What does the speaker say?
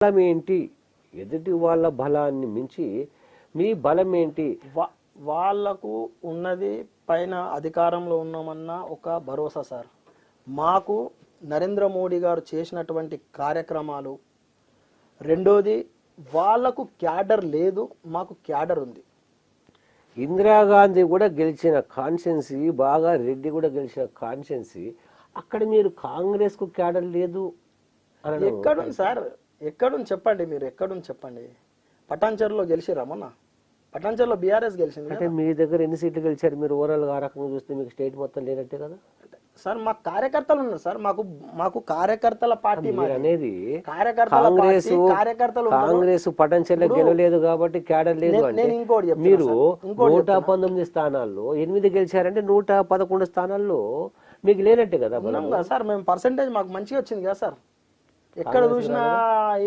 బలం ఏంటి? ఎదుటి వాళ్ళ బలాన్ని మించి మీ బలం ఏంటి? వాళ్లకు ఉన్నది పైన అధికారంలో ఉన్నామన్న ఒక భరోసా సార్. మాకు నరేంద్ర మోడీ గారు చేసినటువంటి కార్యక్రమాలు, రెండోది వాళ్లకు క్యాడర్ లేదు, మాకు క్యాడర్ ఉంది. ఇందిరాగాంధీ కూడా గెలిచిన కాన్స్టిట్యున్సీ, బాగా రెడ్డి కూడా గెలిచిన కాన్స్టిట్యున్సీ, అక్కడ మీరు కాంగ్రెస్ కు క్యాడర్ లేదు అని ఎక్కడుంది సార్? ఎక్కడుంది చెప్పండి, మీరు ఎక్కడుంది చెప్పండి. పటాన్చెరులో గెలిచిరా మొన్న? పటాన్చెరులో బీఆర్ఎస్ గెలిచింది. అంటే మీ దగ్గర ఎన్ని సీట్లు గెలిచారు? మీరు ఓవరాల్ గా ఆ రకంగా చూస్తే మీకు స్టేట్ మొత్తం లేనట్టే కదా సార్. మాకు కార్యకర్తలు ఉన్నారు సార్, మాకు కార్యకర్తల పార్టీ అనేది. కార్యకర్తలు కాంగ్రెస్ పటాన్చెరులో గెలవలేదు కాబట్టి క్యాడర్ లేదు అంటే, మీరు 119 స్థానాల్లో 8 గెలిచారంటే 111 స్థానాల్లో మీకు లేనట్టే కదా సార్. మేము పర్సెంటేజ్ మాకు మంచిగా వచ్చింది కదా సార్. ఎక్కడ చూసినా